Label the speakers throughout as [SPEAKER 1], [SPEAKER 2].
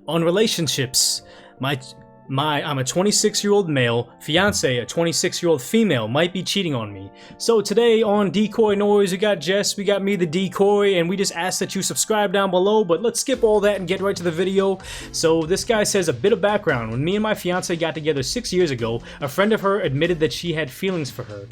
[SPEAKER 1] On relationships, I'm a 26-year-old male, fiance, a 26-year-old female, might be cheating on me. So today on Decoy Noise, we got Jess, we got me, the decoy, and we just ask that you subscribe down below, but let's skip all that and get right to the video. So this guy says a bit of background. When me and my fiance got together 6 years ago, a friend of her admitted that she had feelings for her.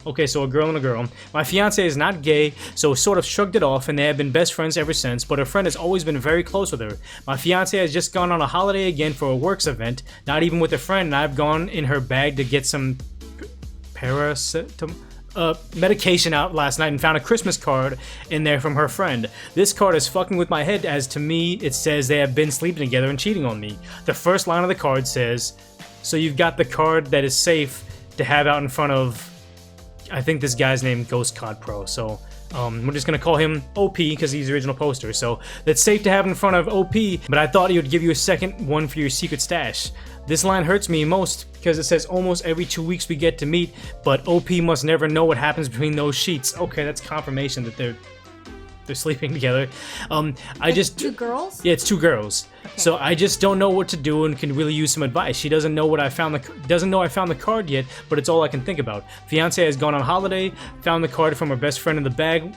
[SPEAKER 1] Okay, so a girl and a girl. My fiance is not gay, so sort of shrugged it off, and they have been best friends ever since, but her friend has always been very close with her. My fiance has just gone on a holiday again for a works event, not even with a friend, and I've gone in her bag to get some medication out last night and found a Christmas card in there from her friend. This card is fucking with my head, as to me it says they have been sleeping together and cheating on me. The first line of the card says, "So you've got the card that is safe to have out in front of," I think this guy's name Ghost Cod Pro, so we're just gonna call him OP because he's the original poster. So that's safe to have in front of OP, but I thought he would give you a second one for your secret stash. This line hurts me most because it says almost every 2 weeks we get to meet, but OP must never know what happens between those sheets. Okay, that's confirmation that they're sleeping together.
[SPEAKER 2] Two girls?
[SPEAKER 1] Yeah, it's two girls. Okay. So I just don't know what to do and can really use some advice. She doesn't know I found the card yet, but it's all I can think about. Fiance has gone on holiday, found the card from her best friend in the bag.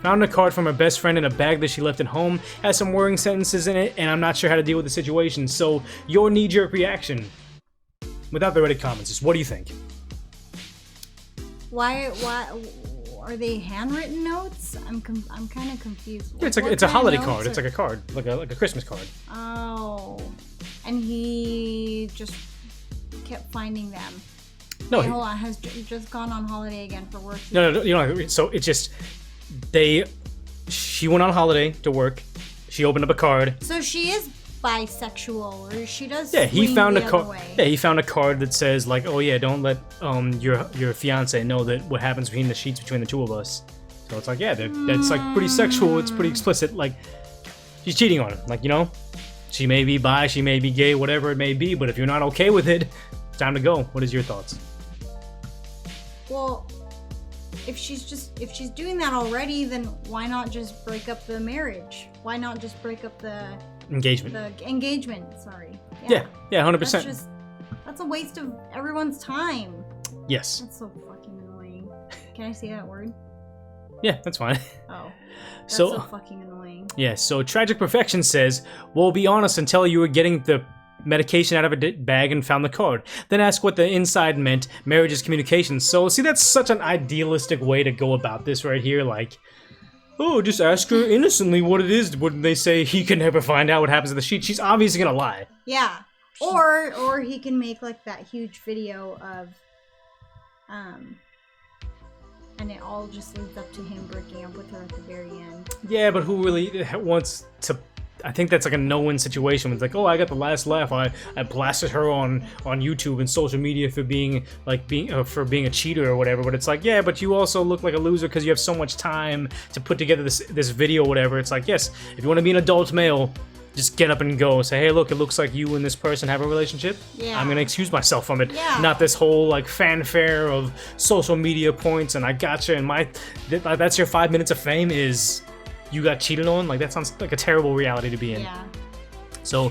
[SPEAKER 1] Found a card from her best friend in a bag that she left at home. Has some worrying sentences in it, and I'm not sure how to deal with the situation. So your knee-jerk reaction, without the Reddit comments, is what do you think?
[SPEAKER 2] Why? Are they handwritten notes? I'm kind of confused.
[SPEAKER 1] Yeah, it's a holiday card. It's like a card, like a Christmas card.
[SPEAKER 2] Oh, and he just kept finding them.
[SPEAKER 1] No,
[SPEAKER 2] hold on. Has just gone on holiday again for work.
[SPEAKER 1] No. You know, so it's just she went on holiday to work. She opened up a card.
[SPEAKER 2] So she is bisexual, or she does.
[SPEAKER 1] Yeah, he found a card. Yeah, he found a card that says like, "Oh yeah, don't let your fiance know that what happens between the sheets between the two of us." So it's like, yeah, that's like pretty sexual. It's pretty explicit. Like, she's cheating on him. Like, you know, she may be bi, she may be gay, whatever it may be. But if you're not okay with it, it's time to go. What is your thoughts?
[SPEAKER 2] Well, if she's doing that already, then why not just break up the marriage? Why not just break up the engagement? Sorry.
[SPEAKER 1] Yeah, 100%.
[SPEAKER 2] That's a waste of everyone's time.
[SPEAKER 1] Yes.
[SPEAKER 2] That's so fucking annoying. Can I say that word?
[SPEAKER 1] Yeah, that's fine.
[SPEAKER 2] Oh. That's so fucking annoying.
[SPEAKER 1] Yeah, so Tragic Perfection says, "Well, be honest and tell her you were getting the medication out of a bag and found the card. Then ask what the inside meant. Marriage is communication." So, see, that's such an idealistic way to go about this right here. Like, oh, just ask her innocently what it is. Wouldn't they say he can never find out what happens to the sheet? She's obviously gonna lie.
[SPEAKER 2] Yeah. Or he can make like that huge video of and it all just leads up to him breaking up with her at the very end.
[SPEAKER 1] Yeah, but who really wants to? I think that's like a no-win situation. It's like, oh, I got the last laugh. I blasted her on YouTube and social media for being a cheater or whatever. But it's like, yeah, but you also look like a loser because you have so much time to put together this video or whatever. It's like, yes, if you want to be an adult male, just get up and go. Say, hey, look, it looks like you and this person have a relationship. Yeah. I'm gonna excuse myself from it. Yeah. Not this whole like fanfare of social media points and I gotcha and that's your 5 minutes of fame is you got cheated on. Like, that sounds like a terrible reality to be in. Yeah. So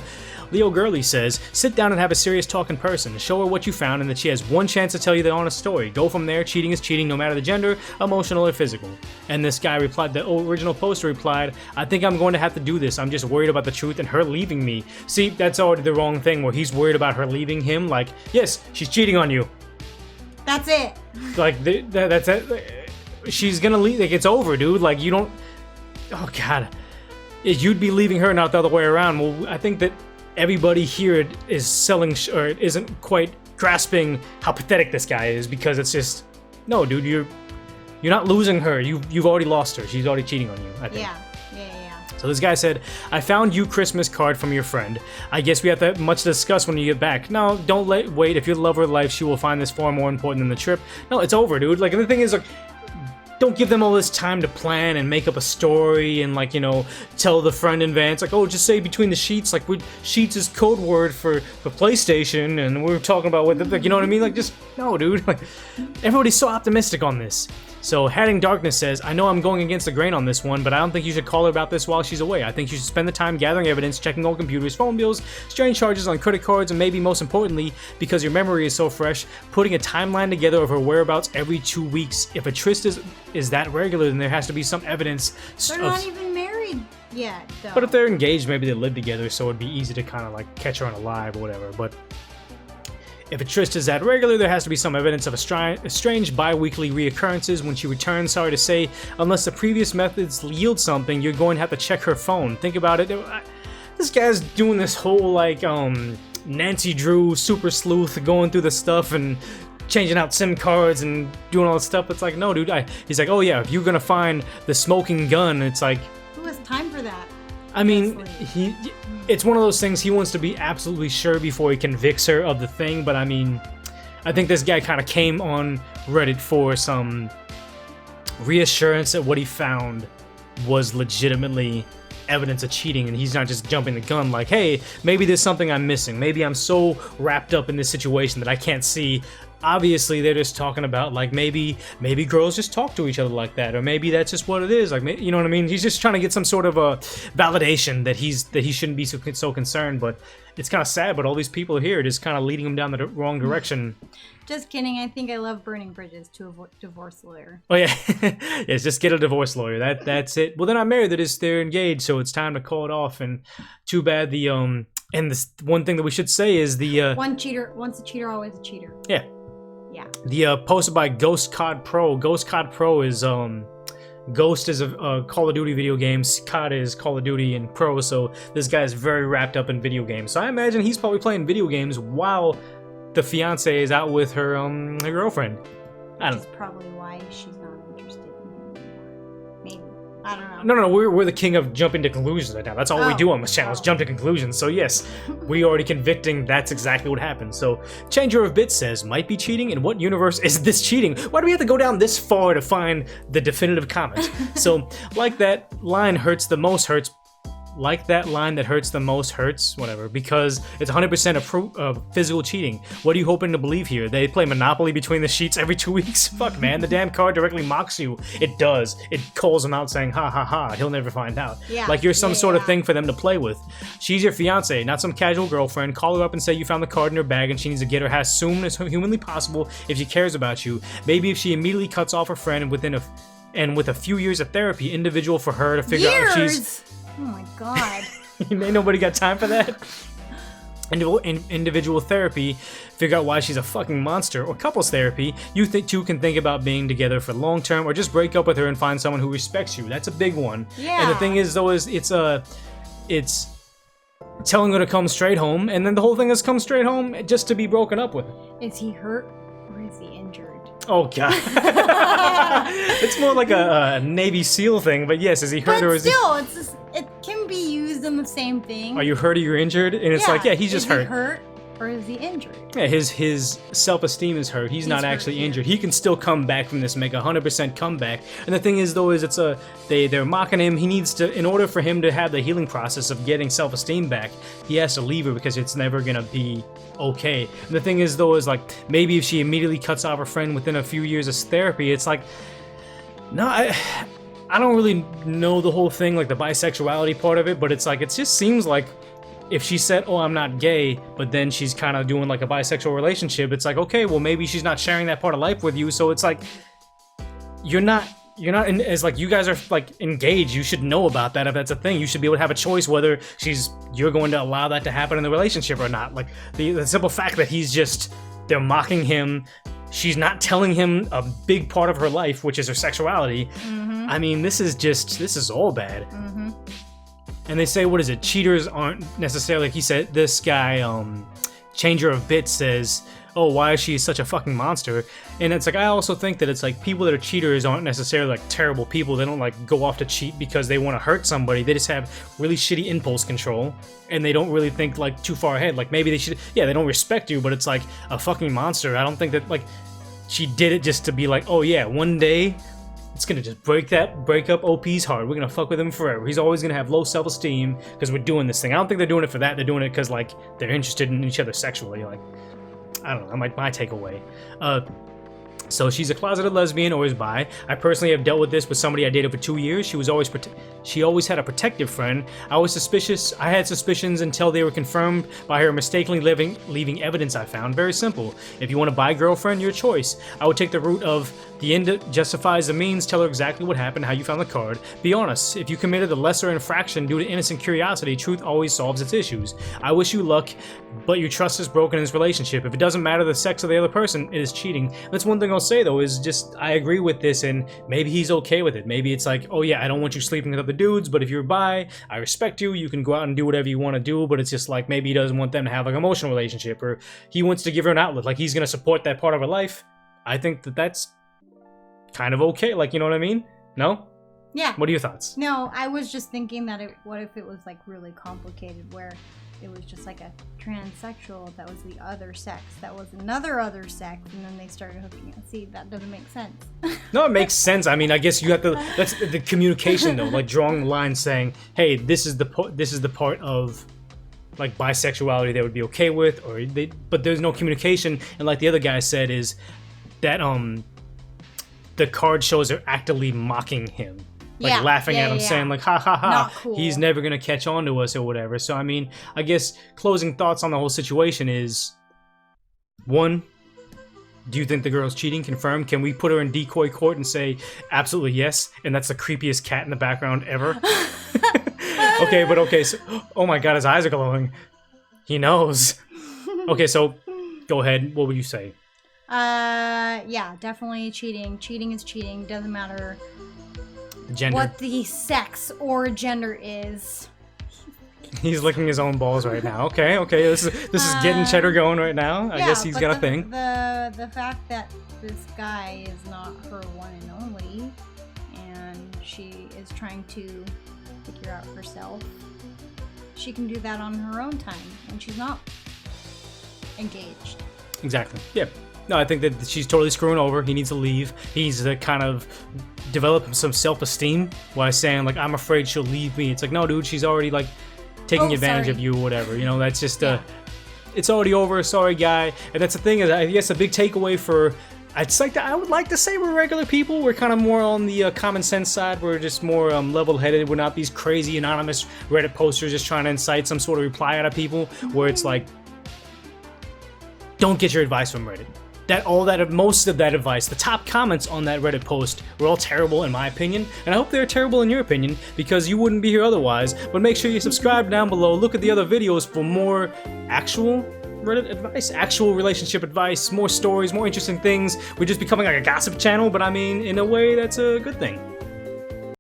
[SPEAKER 1] Leo Gurley says, sit down and have a serious talk in person. Show her what you found and that she has one chance to tell you the honest story. Go from there. Cheating is cheating, no matter the gender, emotional or physical. And this guy replied, the original poster replied, I think I'm going to have to do this. I'm just worried about the truth and her leaving me. See, that's already the wrong thing where he's worried about her leaving him. Like, yes, she's cheating on you.
[SPEAKER 2] That's it.
[SPEAKER 1] Like, that's it. She's gonna leave. Like, it's over, dude. Like, you don't... Oh, God. You'd be leaving her, not the other way around. Well, I think that everybody here is or isn't quite grasping how pathetic this guy is, because it's just... No, dude, you're not losing her. You've already lost her. She's already cheating on you, I think.
[SPEAKER 2] Yeah.
[SPEAKER 1] So this guy said, I found you Christmas card from your friend. I guess we have to much to discuss when you get back. No, don't wait. If you love her life, she will find this far more important than the trip. No, it's over, dude. Like, and the thing is, like, don't give them all this time to plan and make up a story and, like, you know, tell the friend in advance, like, oh, just say between the sheets, like, sheets is code word for PlayStation, and we're talking about what, like, you know what I mean? Like, just, no, dude. Like, everybody's so optimistic on this. So Hatting Darkness says, I know I'm going against the grain on this one, but I don't think you should call her about this while she's away. I think you should spend the time gathering evidence, checking old computers, phone bills, strange charges on credit cards, and maybe most importantly, because your memory is so fresh, putting a timeline together of her whereabouts every 2 weeks. If a tryst is that regular, then there has to be some evidence.
[SPEAKER 2] They're not even married yet, though.
[SPEAKER 1] But if they're engaged, maybe they live together, so it'd be easy to kind of like catch her on a live or whatever. But if a tryst is that regular, there has to be some evidence of a strange bi-weekly reoccurrences when she returns. Sorry to say, unless the previous methods yield something, you're going to have to check her phone. Think about it. This guy's doing this whole like Nancy Drew super sleuth, going through the stuff and changing out SIM cards and doing all this stuff. It's like, no, dude. He's like, oh yeah, if you're gonna find the smoking gun, it's like,
[SPEAKER 2] who has time for that?
[SPEAKER 1] I mean, it's one of those things, he wants to be absolutely sure before he convicts her of the thing, but I mean, I think this guy kind of came on Reddit for some reassurance that what he found was legitimately evidence of cheating, and he's not just jumping the gun like, hey, maybe there's something I'm missing. Maybe I'm so wrapped up in this situation that I can't see. Obviously, they're just talking about, like, maybe girls just talk to each other like that, or maybe that's just what it is. Like, you know what I mean? He's just trying to get some sort of a validation that he shouldn't be so concerned. But it's kind of sad. But all these people here are just kind of leading him down the wrong direction.
[SPEAKER 2] Just kidding. I think I love burning bridges to a divorce lawyer.
[SPEAKER 1] Oh yeah, yes. Just get a divorce lawyer. That's it. Well, they're not married. They're engaged. So it's time to call it off. And too bad the And this one thing that we should say is the
[SPEAKER 2] once a cheater, always a cheater.
[SPEAKER 1] Yeah.
[SPEAKER 2] Yeah.
[SPEAKER 1] The posted by Ghost COD Pro. Ghost COD Pro is Ghost is a Call of Duty video game. COD is Call of Duty and Pro. So this guy is very wrapped up in video games. So I imagine he's probably playing video games while the fiance is out with her girlfriend. I don't know.
[SPEAKER 2] That's probably why she's not interested in him anymore. Maybe. I don't know.
[SPEAKER 1] No, we're the king of jumping to conclusions right now. That's all we do on this channel is jump to conclusions. So yes, we already convicting. That's exactly what happened. So Changer of Bits says, might be cheating. In what universe is this cheating? Why do we have to go down this far to find the definitive comment? So like that line hurts the most hurts. Like that line that hurts the most hurts, whatever, because it's 100% of physical cheating. What are you hoping to believe here? They play Monopoly between the sheets every 2 weeks? Fuck, man, the damn card directly mocks you. It does. It calls him out saying, ha ha ha, he'll never find out. Yeah, like you're some sort of thing for them to play with. She's your fiance, not some casual girlfriend. Call her up and say you found the card in her bag and she needs to get her as soon as humanly possible if she cares about you. Maybe if she immediately cuts off her friend with a few years of therapy, individual for her to figure out if she's...
[SPEAKER 2] Oh my god.
[SPEAKER 1] Ain't nobody got time for that. Individual therapy, figure out why she's a fucking monster, or couples therapy, you two can think about being together for long term, or just break up with her and find someone who respects you. That's a big one. Yeah. And the thing is, though, is it's telling her to come straight home, and then the whole thing is come straight home just to be broken up with.
[SPEAKER 2] Is he hurt or is he injured?
[SPEAKER 1] Oh god. It's more like a Navy SEAL thing, but yes, is he hurt or is
[SPEAKER 2] it can be used in the same thing.
[SPEAKER 1] Are you hurt or you're injured? And it's like, yeah, he's just hurt.
[SPEAKER 2] Is he hurt or is he injured?
[SPEAKER 1] Yeah, his self-esteem is hurt. He's not actually injured. He can still come back from this, make a 100% comeback. And the thing is, though, is they're mocking him. He needs to, in order for him to have the healing process of getting self-esteem back, he has to leave her because it's never gonna be okay. And the thing is, though, is like maybe if she immediately cuts off her friend within a few years of therapy, it's like, no, I don't really know the whole thing, like the bisexuality part of it, but it's like, it just seems like if she said, oh, I'm not gay, but then she's kind of doing like a bisexual relationship, it's like, okay, well, maybe she's not sharing that part of life with you, so it's like, you're not as like, you guys are like engaged, you should know about that if that's a thing. You should be able to have a choice whether you're going to allow that to happen in the relationship or not. Like, the simple fact that they're mocking him, she's not telling him a big part of her life, which is her sexuality. Mm-hmm. I mean, this is all bad. Mm-hmm. And they say, what is it? Cheaters aren't necessarily, like he said, this guy, Changer of Bits says, oh, why is she such a fucking monster? And it's like, I also think that it's like people that are cheaters aren't necessarily like terrible people. They don't like go off to cheat because they want to hurt somebody. They just have really shitty impulse control and they don't really think like too far ahead. Like maybe they should, yeah, they don't respect you, but it's like a fucking monster. I don't think that like she did it just to be like, oh yeah, one day it's gonna just break up OP's heart. We're gonna fuck with him forever. He's always gonna have low self-esteem because we're doing this thing. I don't think they're doing it for that. They're doing it because like they're interested in each other sexually. Like, I don't know. That might my takeaway. So she's a closeted lesbian or is bi. I personally have dealt with this with somebody I dated for 2 years. She always had a protective friend. I had suspicions until they were confirmed by her mistakenly leaving evidence I found. Very simple. If you want a bi girlfriend, your choice. I would take the route of the end justifies the means. Tell her exactly what happened, how you found the card. Be honest. If you committed the lesser infraction due to innocent curiosity, truth always solves its issues. I wish you luck, but your trust is broken in this relationship. If it doesn't matter the sex of the other person, it is cheating. That's one thing I'll say though, is just I agree with this, and maybe he's okay with it. Maybe it's like, oh yeah, I don't want you sleeping with other dudes, but if you're bi, I respect you. You can go out and do whatever you want to do, but it's just like maybe he doesn't want them to have like an emotional relationship, or he wants to give her an outlet. Like he's gonna support that part of her life. I think that's kind of okay. Like, you know what I mean? No?
[SPEAKER 2] Yeah.
[SPEAKER 1] What are your thoughts?
[SPEAKER 2] No, I was just thinking that what if it was like really complicated, where it was just like a transsexual that was the other sex, that was another other sex, and then they started hooking up. See, that doesn't make sense.
[SPEAKER 1] No, it makes sense. I mean, I guess you have to. That's the communication, though. Like drawing the line, saying, "Hey, this is the part of like bisexuality they would be okay with," but there's no communication. And like the other guy said, is that the card shows are actively mocking him. Like laughing at him, saying like, ha ha ha, cool. He's never gonna catch on to us or whatever. So I mean, I guess closing thoughts on the whole situation is, one, do you think the girl's cheating? Confirmed. Can we put her in decoy court and say absolutely yes, and that's the creepiest cat in the background ever? Okay, so, oh my god, his eyes are glowing. He knows. Okay, so go ahead. What would you say?
[SPEAKER 2] Yeah, definitely cheating. Cheating is cheating. Doesn't matter
[SPEAKER 1] gender.
[SPEAKER 2] What the sex or gender is.
[SPEAKER 1] He's licking his own balls right now. Okay, this is getting cheddar going right now. I guess he's got a thing.
[SPEAKER 2] The fact that this guy is not her one and only, and she is trying to figure out herself, she can do that on her own time, and she's not engaged.
[SPEAKER 1] Exactly. Yeah. No, I think that she's totally screwing over. He needs to leave. He needs to kind of develop some self-esteem while saying, like, I'm afraid she'll leave me. It's like, no, dude, she's already, like, taking advantage of you or whatever. You know, that's just, it's already over. Sorry, guy. And that's the thing, is I guess a big takeaway for, I would like to say we're regular people. We're kind of more on the common sense side. We're just more level-headed. We're not these crazy anonymous Reddit posters just trying to incite some sort of reply out of people where it's like, don't get your advice from Reddit. Most of that advice, the top comments on that Reddit post were all terrible in my opinion, and I hope they're terrible in your opinion, because you wouldn't be here otherwise. But make sure you subscribe down below, look at the other videos for more actual Reddit advice, actual relationship advice, more stories, more interesting things. We're just becoming like a gossip channel, but I mean, in a way, that's a good thing.